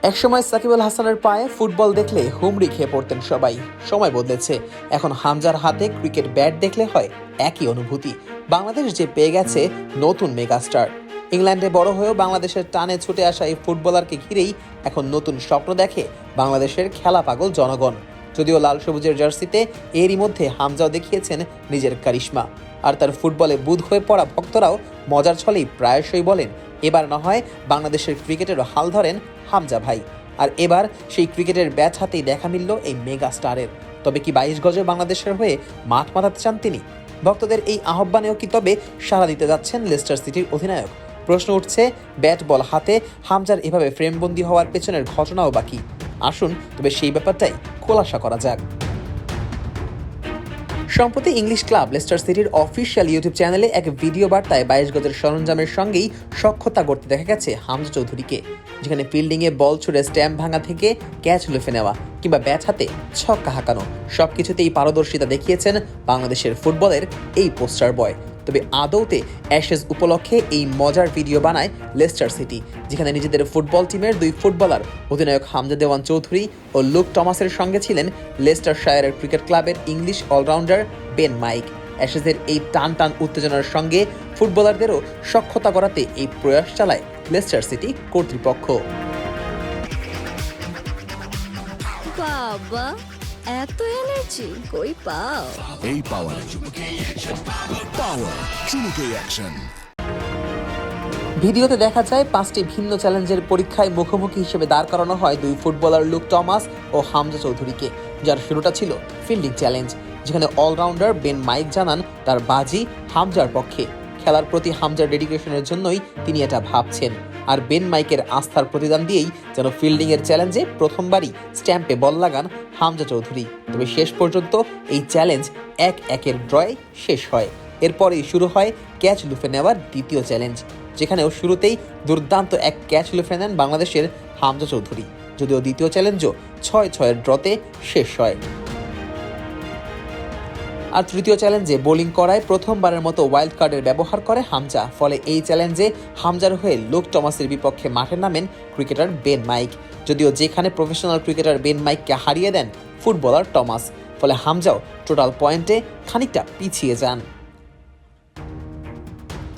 একসময় সাকিব আল হাসানের পায়ে ফুটবল দেখলে হুমড়ি খেয়ে পড়তেন সবাই। সময় বদলেছে, এখন হামজার হাতে ক্রিকেট ব্যাট দেখলে হয় একই অনুভূতি। বাংলাদেশ যে পেয়ে গেছে নতুন মেগাস্টার। ইংল্যান্ডে বড় হয়েও বাংলাদেশের টানে ছুটে আসা এই ফুটবলারকে ঘিরেই এখন নতুন স্বপ্ন দেখে বাংলাদেশের খেলা পাগল জনগণ। যদিও লাল সবুজের জার্সিতে এরই মধ্যে হামজাও দেখিয়েছেন নিজের কারিশমা। আর তার ফুটবলে বুঁদ হয়ে পড়া ভক্তরাও মজার ছলেই প্রায়শই বলেন, এবার না হয় বাংলাদেশের ক্রিকেটেরও হাল ধরেন হামজা ভাই। আর এবার সেই ক্রিকেটের ব্যাট হাতেই দেখা মিলল এই মেগা স্টারের। তবে কি 22 গজে বাংলাদেশের হয়ে মাঠ মাতাতে চান তিনি? ভক্তদের এই আহ্বানেও কি তবে সাড়া দিতে যাচ্ছেন লেস্টার সিটির অধিনায়ক? প্রশ্ন উঠছে, ব্যাট বল হাতে হামজার এভাবে ফ্রেমবন্দি হওয়ার পেছনের ঘটনাও বাকি। আসুন তবে সেই ব্যাপারটাই খোলাসা করা যাক। সম্প্রতি ইংলিশ ক্লাব লেস্টার সিটির অফিসিয়াল ইউটিউব চ্যানেলে এক ভিডিও বার্তায় 22 গজের সরঞ্জামের সঙ্গেই সখ্যতা করতে দেখা গেছে হামজা চৌধুরীকে, যেখানে ফিল্ডিংয়ে বল ছুড়ে স্ট্যাম্প ভাঙা থেকে ক্যাচ লুফে নেওয়া কিংবা ব্যাট হাতে ছক্কা হাঁকানো সবকিছুতেই পারদর্শিতা দেখিয়েছেন বাংলাদেশের ফুটবলের এই পোস্টার বয়। তবে আদৌতে অ্যাশেজ উপলক্ষে এই মজার ভিডিও বানায় লেস্টার সিটি, যেখানে নিজেদের ফুটবল টিমের দুই ফুটবলার অধিনায়ক হামজা দেওয়ান চৌধুরী ও লুক টমাসের সঙ্গে ছিলেন লেস্টার শায়ারের ক্রিকেট ক্লাবের ইংলিশ অলরাউন্ডার বেন মাইক। অ্যাশেজের এই টান টান উত্তেজনার সঙ্গে ফুটবলারদেরও সখ্যতা করাতে এই প্রয়াস চালায় লেস্টার সিটি কর্তৃপক্ষ। বাবা, এত এনার্জি কই পাও? এই পাওয়ার চুমুকে অ্যাকশন। ভিডিওতে দেখা যায় 5টি ভিন্ন চ্যালেঞ্জের পরীক্ষায় মুখোমুখি হিসেবে দাঁড় করানো হয় দুই ফুটবলার লুক টমাস ও হামজা চৌধুরীকে, যার শুরুটা ছিল ফিল্ডিং চ্যালেঞ্জ, যেখানে অলরাউন্ডার বেন মাইক জানান তার বাজি হামজার পক্ষে। খেলার প্রতি হামজার ডেডিকেশনের জন্যই তিনি এটা ভাবছেন। আর বেন মাইকের আস্থার প্রতিদান দিয়েই যেন ফিল্ডিংয়ের চ্যালেঞ্জে প্রথমবারই স্ট্যাম্পে বল লাগান হামজা চৌধুরী। তবে শেষ পর্যন্ত এই চ্যালেঞ্জ 1-1 ড্রয়ে শেষ হয়। এরপরেই শুরু হয় ক্যাচ লুফে নেওয়ার দ্বিতীয় চ্যালেঞ্জ, যেখানেও শুরুতেই দুর্দান্ত এক ক্যাচ লুফে নেন বাংলাদেশের হামজা চৌধুরী। যদিও দ্বিতীয় চ্যালেঞ্জও 6-6 ড্রতে শেষ হয়। আর তৃতীয় চ্যালেঞ্জে বোলিং করায় প্রথমবারের মতো ওয়াইল্ড কার্ডের ব্যবহার করে হামজা। ফলে এই চ্যালেঞ্জে হামজার হয়ে লুক টমাসের বিপক্ষে মাঠে নামেন ক্রিকেটার বেন মাইক। যদিও যেখানে প্রফেশনাল ক্রিকেটার বেন মাইককে হারিয়ে দেন ফুটবলার টমাস, ফলে হামজাও টোটাল পয়েন্টে খানিকটা পিছিয়ে যান।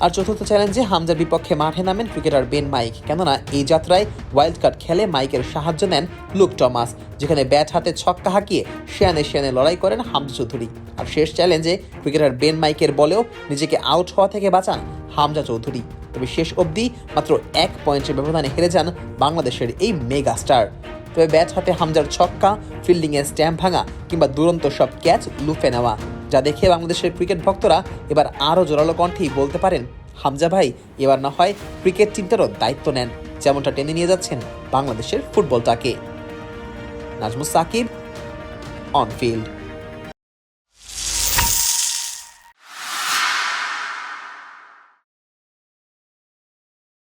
আর চতুর্থ চ্যালেঞ্জে হামজার বিপক্ষে মাঠে নামেন ক্রিকেটার বেন মাইক, কেননা এই যাত্রায় ওয়াইল্ড কার্ড খেলে মাইকের সাহায্য নেন লুক টমাস, যেখানে ব্যাট হাতে ছক্কা হাঁকিয়ে শেয়ানে লড়াই করেন হামজা চৌধুরী। আর শেষ চ্যালেঞ্জে ক্রিকেটার বেন মাইকের বলেও নিজেকে আউট হওয়া থেকে বাঁচান হামজা চৌধুরী। তবে শেষ অবধি মাত্র 1 পয়েন্টের ব্যবধানে হেরে যান বাংলাদেশের এই মেগা স্টার। তবে ব্যাট হাতে হামজার ছক্কা, ফিল্ডিংয়ে স্ট্যাম্প ভাঙা কিংবা দুরন্ত সব ক্যাচ লুফে নেওয়া, যা দেখে বাংলাদেশের ক্রিকেট ভক্তরা এবার আরও জোরালো কণ্ঠেই বলতে পারেন, হামজা ভাই এবার না হয় ক্রিকেট টিমটারও দায়িত্ব নেন, যেমনটা টেনে নিয়ে যাচ্ছেন বাংলাদেশের ফুটবলটাকে। Najmus Sakib, on field.